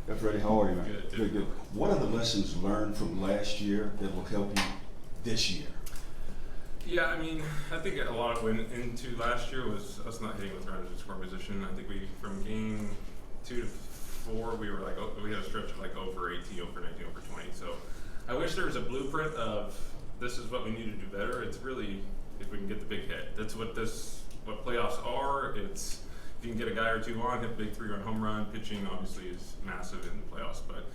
Hey, Freddie, how are you, man? Good. Good, good. What are the lessons learned from last year that will help you this year? Yeah, I mean, I think a lot of what went into last year was us not hitting with runners in scoring position. I think from game 2 to 4, we were we had a stretch of over 18, over 19, over 20. So I wish there was a blueprint of this is what we need to do better. It's really if we can get the big hit. That's what playoffs are. It's if you can get a guy or two on, hit a big 3-run home run. Pitching obviously is massive in the playoffs, but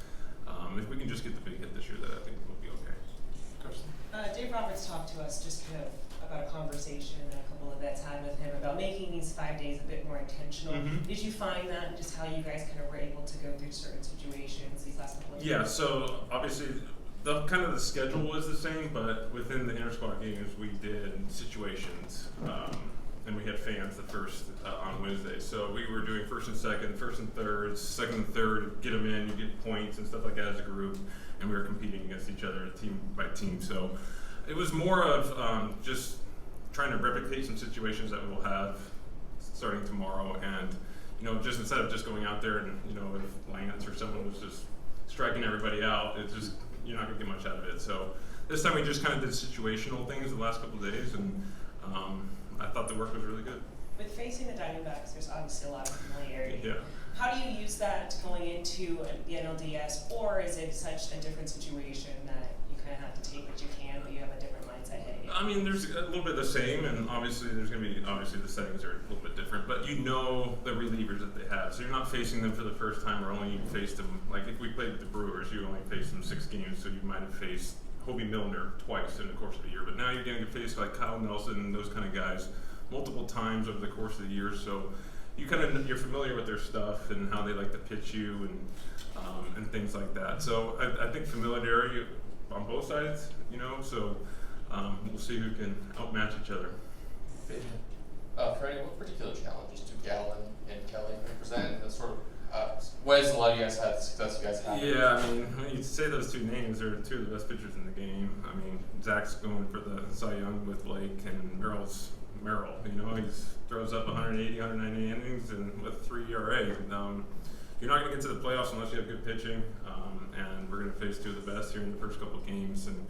if we can just get the big hit this year, that I think we'll be okay. Dave Roberts talked to us just kind of about a conversation that a couple of vets had with him about making these 5 days a bit more intentional. Mm-hmm. Did you find that and just how you guys kind of were able to go through certain situations these last couple of days? Yeah, so obviously the schedule was the same, but within the inter-squad games we did situations, and we had fans the first on Wednesday. So we were doing first and second, first and thirds, second and third, get them in, you get points and stuff like that as a group, and we were competing against each other team by team. So it was more of just trying to replicate some situations that we'll have starting tomorrow, and just instead of just going out there and if Lance or someone was just striking everybody out, it's just you're not gonna get much out of it. So this time we just kind of did situational things the last couple of days, and I thought the work was really good. With facing the Diamondbacks, there's obviously a lot of familiarity. Yeah. How do you use that going into the NLDS, or is it such a different situation that you kind of have to take what you can, but you have a different mindset heading in? I mean, there's a little bit the same, and obviously there's going to be, the settings are a little bit different, but the relievers that they have. So you're not facing them for the first time, or only you faced them, like if we played with the Brewers, you only faced them 6 games, so you might have faced Hobie Milner twice in the course of the year, but now you're going to face like Kyle Nelson and those kind of guys multiple times over the course of the year, so you're familiar with their stuff and how they like to pitch you and things like that. So I think familiarity on both sides, so we'll see who can outmatch each other. Freddie, what particular challenges do Gallen and Kelly present? And sort of ways a lot of you guys had success you guys had? Yeah, I mean, when you say those two names, they're two of the best pitchers in the game. I mean, Zach's going for the Cy Young with Blake, and Merrill's Merrill. He throws up 180, 190 innings and with 3 ERA. You're not going to get to the playoffs unless you have good pitching, and we're going to face two of the best here in the first couple of games. And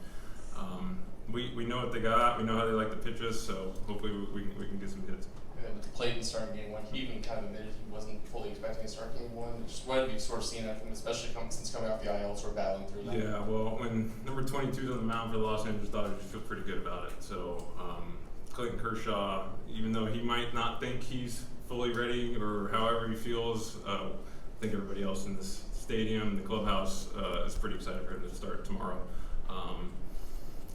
we know what they got. We know how they like to pitch us, so hopefully we can get some hits. And with Clayton starting game 1, he even kind of admitted he wasn't fully expecting to start game 1. Just what have you sort of seen that from, especially since coming off the IL, sort of battling through that? Yeah, well, when number 22 is on the mound for the Los Angeles Dodgers, you feel pretty good about it. So Clayton Kershaw, even though he might not think he's fully ready or however he feels, I think everybody else in this stadium, the clubhouse, is pretty excited for him to start tomorrow.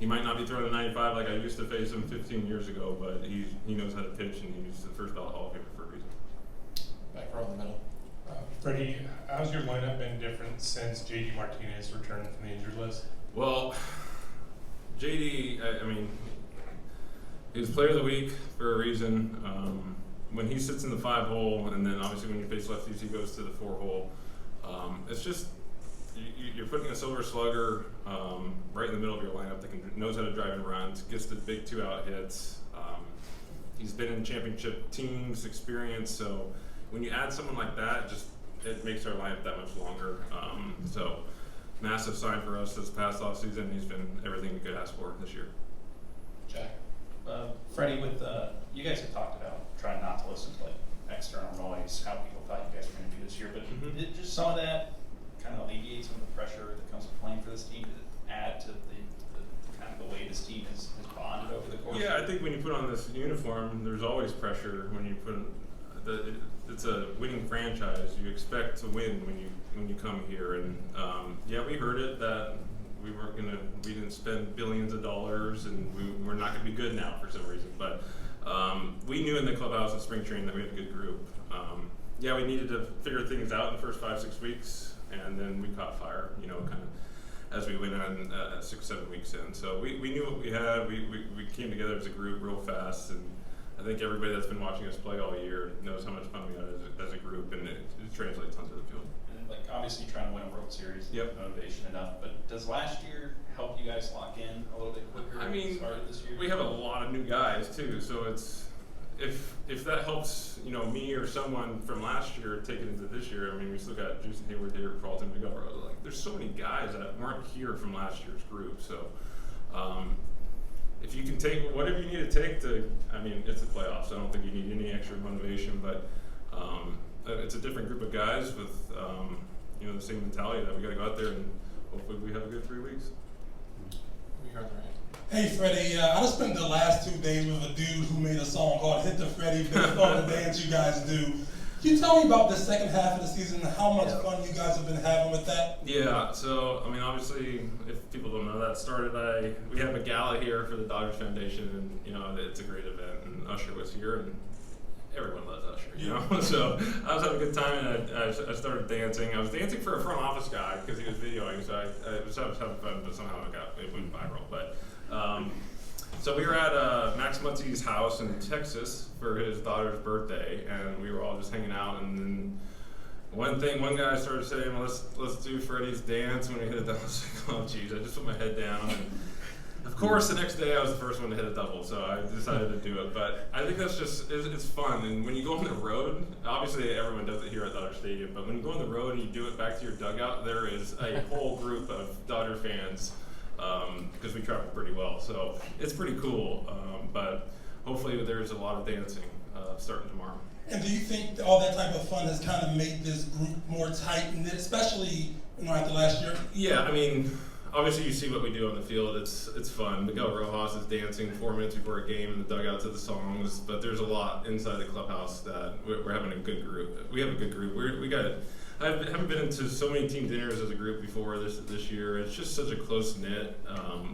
He might not be throwing a 95 like I used to face him 15 years ago, but he knows how to pitch, and he's the first ballot Hall of Famer for a reason. Back row in the middle. Freddie, how's your lineup been different since J.D. Martinez returned from the injured list? Well, JD, I mean, he was Player of the Week for a reason. When he sits in the 5-hole, and then obviously when you face lefties, he goes to the 4-hole. It's just you're putting a silver slugger right in the middle of your lineup that knows how to drive and runs, gets the big 2-out hits. He's been in championship teams, experience. So when you add someone like that, it makes our lineup that much longer. So massive sign for us this past offseason. He's been everything we could ask for this year. Jack. Freddie, you guys have talked about trying not to listen to external noise, how people thought you guys were going to do this year, but did just some of that kind of alleviate some of the pressure that comes with playing for this team? Did it add to the kind of the way this team has bonded over the course? Yeah, I think when you put on this uniform, there's always pressure when you it's a winning franchise. You expect to win when you come here, and we heard it that we didn't spend billions of dollars, and we're not gonna be good now for some reason. But we knew in the clubhouse in spring training that we had a good group. We needed to figure things out in the first 5-6 weeks, and then we caught fire, kind of as we went on 6-7 weeks in. So we knew what we had. We came together as a group real fast, and I think everybody that's been watching us play all year knows how much fun we had as a group, and it translates onto the field. And obviously trying to win a World Series, motivation enough, but does last year help you guys lock in a little bit quicker? I mean, started this year? we have a lot of new guys too, so if that helps, me or someone from last year take it into this year, I mean, we still got Jason Hayward, Derek Carlton, Miguel. Like, there's so many guys that weren't here from last year's group. So, if you can take whatever you need to take to, I mean, it's the playoffs. I don't think you need any extra motivation, but it's a different group of guys with, the same mentality that we got to go out there and hopefully we have a good 3 weeks. We heard that. Hey Freddie, I just spent the last 2 days with a dude who made a song called Hit the Freddie based on the dance you guys do. Can you tell me about the second half of the season and how much fun you guys have been having with that? Yeah, so, I mean, obviously, if people don't know, that started, we have a gala here for the Dodgers Foundation, and, it's a great event, and Usher was here, and everyone loves Usher, So I was having a good time, and I started dancing. I was dancing for a front office guy because he was videoing, so I was having fun, but somehow it went viral. But so we were at Max Muntze's house in Texas for his daughter's birthday, and we were all just hanging out. And then one guy started saying, well, "Let's do Freddie's dance." When we hit it down, I was like, "Oh, geez!" I just put my head down. And of course, the next day I was the first one to hit a double, so I decided to do it. But I think that's just it's fun. And when you go on the road, obviously everyone does it here at Dodger Stadium, but when you go on the road and you do it back to your dugout, there is a whole group of Dodger fans. Because we travel pretty well, so it's pretty cool. But hopefully there's a lot of dancing starting tomorrow. And do you think all that type of fun has kind of made this group more tight, and especially after last year? Yeah, I mean, obviously you see what we do on the field. It's fun. Miguel Rojas is dancing 4 minutes before a game in the dugout to the songs, but there's a lot inside the clubhouse that we're having a good group. We have a good group. I haven't been into so many team dinners as a group before this year. It's just such a close knit.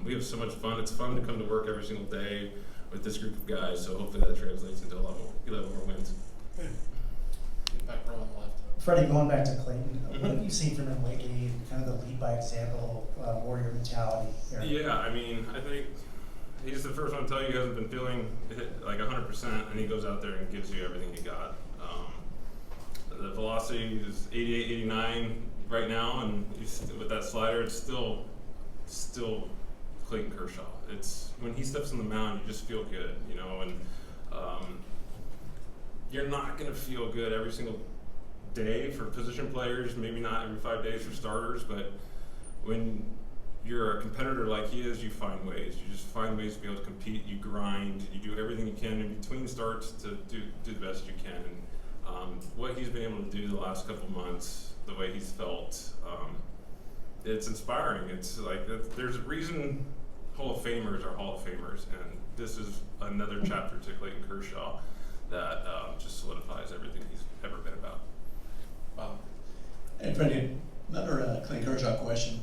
We have so much fun. It's fun to come to work every single day with this group of guys. So hopefully that translates into a lot more wins. Back row on the left. Freddie, going back to Clayton, what have you seen from him lately? Kind of the lead by example, warrior mentality there. Yeah, I mean, I think he's the first one to tell you he hasn't been feeling like 100%, and he goes out there and gives you everything he got. The velocity is 88, 89 right now, and with that slider, it's still Clayton Kershaw. It's when he steps on the mound, you just feel good, and you're not going to feel good every single day for position players, maybe not every 5 days for starters, but when you're a competitor like he is, you find ways. You just find ways to be able to compete. You grind. You do everything you can in between starts to do the best you can. And, what he's been able to do the last couple months, the way he's felt, it's inspiring. It's like there's a reason Hall of Famers are Hall of Famers, and this is another chapter to Clayton Kershaw that just solidifies everything he's ever been about. Wow. And Freddie, another Clayton Kershaw question.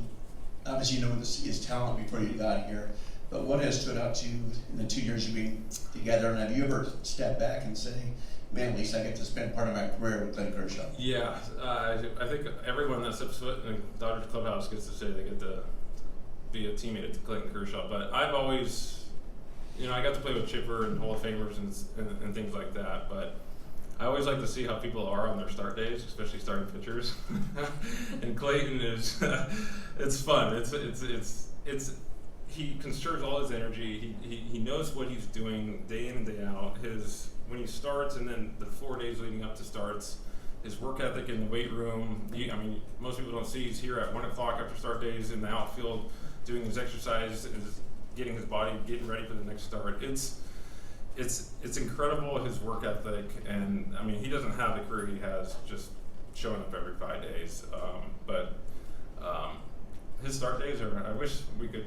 Obviously, you know his talent before you got here, but what has stood out to you in the 2 years you've been together? And have you ever stepped back and say, man, at least I get to spend part of my career with Clayton Kershaw? Yeah, I think everyone that steps foot in the Dodgers clubhouse gets to say they get to be a teammate to Clayton Kershaw. But I've always, I got to play with Chipper and Hall of Famers and things like that. But I always like to see how people are on their start days, especially starting pitchers. And Clayton is, it's fun. It's he conserves all his energy. He knows what he's doing day in and day out. When he starts, and then the 4 days leading up to starts, his work ethic in the weight room. Most people don't see he's here at 1 o'clock after start days in the outfield, doing his exercise, getting his body getting ready for the next start. It's incredible, his work ethic, and he doesn't have the career he has just showing up every 5 days. But his start days are. I wish we could.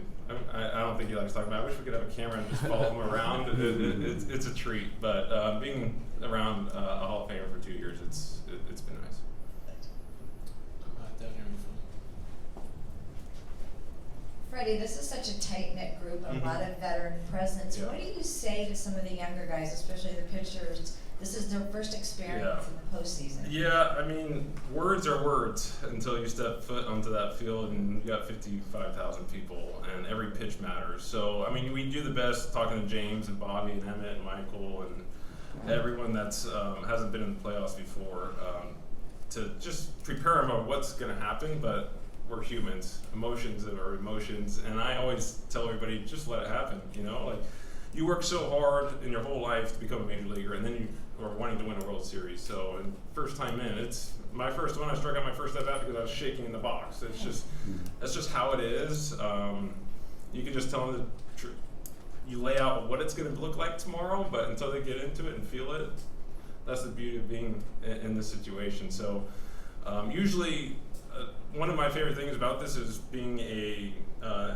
I don't think he likes talking about. I wish we could have a camera and just follow him around. It's a treat. But being around a Hall of Famer for 2 years, it's been nice. Down here in front. Freddie, this is such a tight-knit group, a lot of veteran presence. Yeah. What do you say to some of the younger guys, especially the pitchers? This is their first experience in the postseason. Yeah, words are words until you step foot onto that field and you got 55,000 people and every pitch matters. So, we do the best talking to James and Bobby and Emmett and Michael and everyone that's hasn't been in the playoffs before to just prepare them on what's going to happen, but we're humans. Emotions are emotions, and I always tell everybody, just let it happen, you work so hard in your whole life to become a major leaguer, and then you are wanting to win a World Series. So, and first time in, it's my first one. I struck out my first at bat because I was shaking in the box. It's just that's just how it is. You can just tell them you lay out what it's going to look like tomorrow, but until they get into it and feel it, that's the beauty of being in this situation. So, usually, one of my favorite things about this is being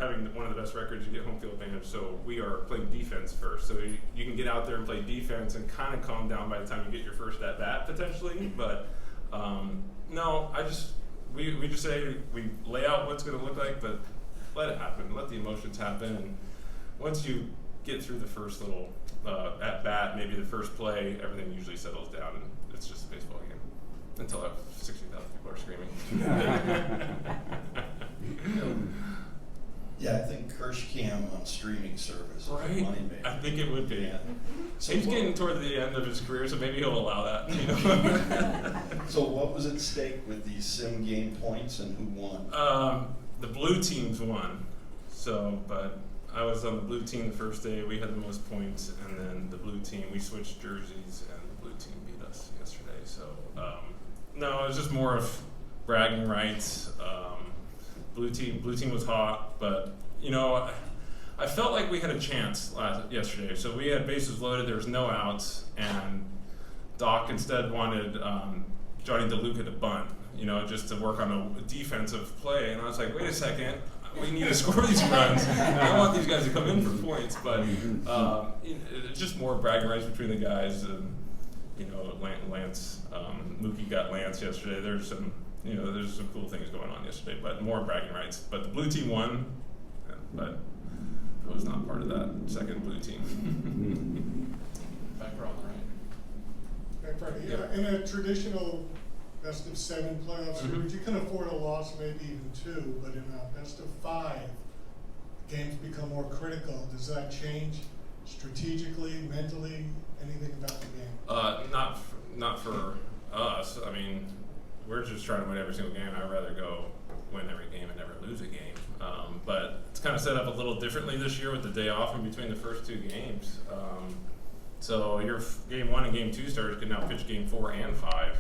having one of the best records. You get home field advantage. So we are playing defense first. So you can get out there and play defense and kind of calm down by the time you get your first at bat potentially. But no, we just say we lay out what's going to look like, but let it happen. Let the emotions happen. And once you get through the first little at bat, maybe the first play, everything usually settles down, and it's just a baseball game until 60,000 people are screaming. Yeah, I think Kershcam on streaming service is Right? a money maker. I think it would be. Yeah. So He's what- getting toward the end of his career, so maybe he'll allow that. You know? So what was at stake with these sim game points and who won? The blue teams won. So, but I was on the blue team the first day. We had the most points, and then the blue team, we switched jerseys, and the blue team beat us yesterday. So, no, it was just more of bragging rights. Blue team was hot, but you know, I felt like we had a chance yesterday. So we had bases loaded. There was no outs, and Doc instead wanted Johnny DeLuca to bunt. You know, just to work on a defensive play. And I was like, wait a second, we need to score these runs. I want these guys to come in for points, but it's just more bragging rights between the guys. You know, Lance, Mookie got Lance yesterday. There's some cool things going on yesterday, but more bragging rights. But the blue team won, but I was not part of that second blue team. Back row on the right. Back right, yeah. In a traditional best of 7 playoff series, you can afford a loss, maybe even 2, but in a best of 5, games become more critical. Does that change strategically, mentally, anything about the game? Not for us. I mean, we're just trying to win every single game. I'd rather go win every game and never lose a game. But it's kind of set up a little differently this year with the day off in between the first 2 games. So your game 1 and game 2 starters can now pitch game 4 and 5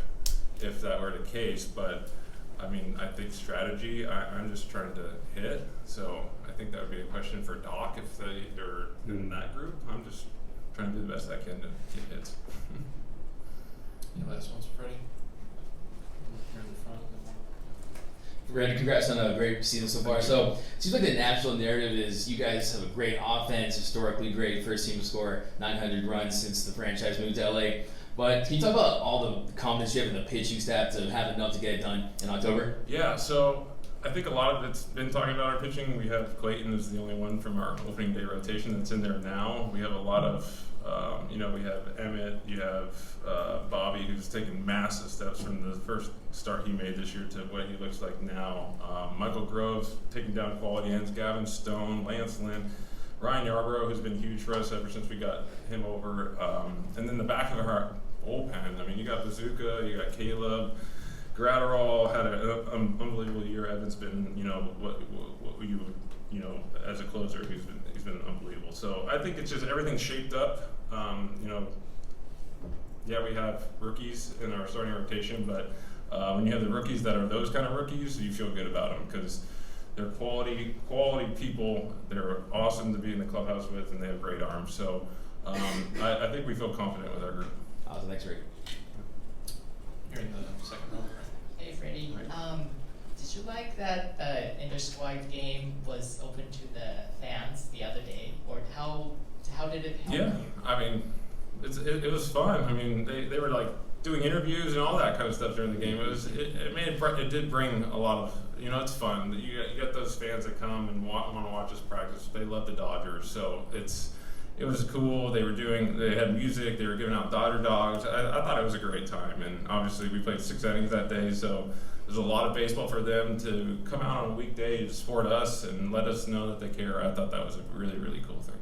if that were the case. But I mean, I think strategy, I'm just trying to hit. So I think that would be a question for Doc if they're in that group. I'm just trying to do the best I can to get hits. Any last ones, Freddie? Here in the front. Randy, congrats on a great season so far. So it seems like the national narrative is you guys have a great offense, historically great, first team to score 900 runs since the franchise moved to LA. But can you talk about all the confidence you have in the pitching staff to have enough to get it done in October? Yeah, so I think a lot of it's been talking about our pitching. We have Clayton is the only one from our opening day rotation that's in there now. We have a lot of, we have Emmett, you have Bobby, who's taken massive steps from the first start he made this year to what he looks like now. Michael Groves taking down quality ends, Gavin Stone, Lance Lynn, Ryan Yarbrough, who's been huge for us ever since we got him over. And then the back of our bullpen, I mean, you got Bazooka, you got Caleb, Gratterall had an unbelievable year. Evan's been, as a closer, he's been unbelievable. So I think it's just everything's shaped up. We have rookies in our starting rotation, but when you have the rookies that are those kind of rookies, you feel good about them because they're quality people. They're awesome to be in the clubhouse with, and they have great arms. So I think we feel confident with our group. Awesome, thanks, Rick. Here in the second row. Hey Freddie, Right. did you like that the inter-squad game was open to the fans the other day, or how did it help Yeah, you? I mean, it was fun. I mean, they were like doing interviews and all that kind of stuff during the game. It did bring a lot of, it's fun. You got those fans that come and want to watch us practice. They love the Dodgers, so it was cool. They had music. They were giving out Dodger dogs. I thought it was a great time, and obviously we played 6 innings that day, so there's a lot of baseball for them to come out on a weekday to support us and let us know that they care. I thought that was a really, really cool thing.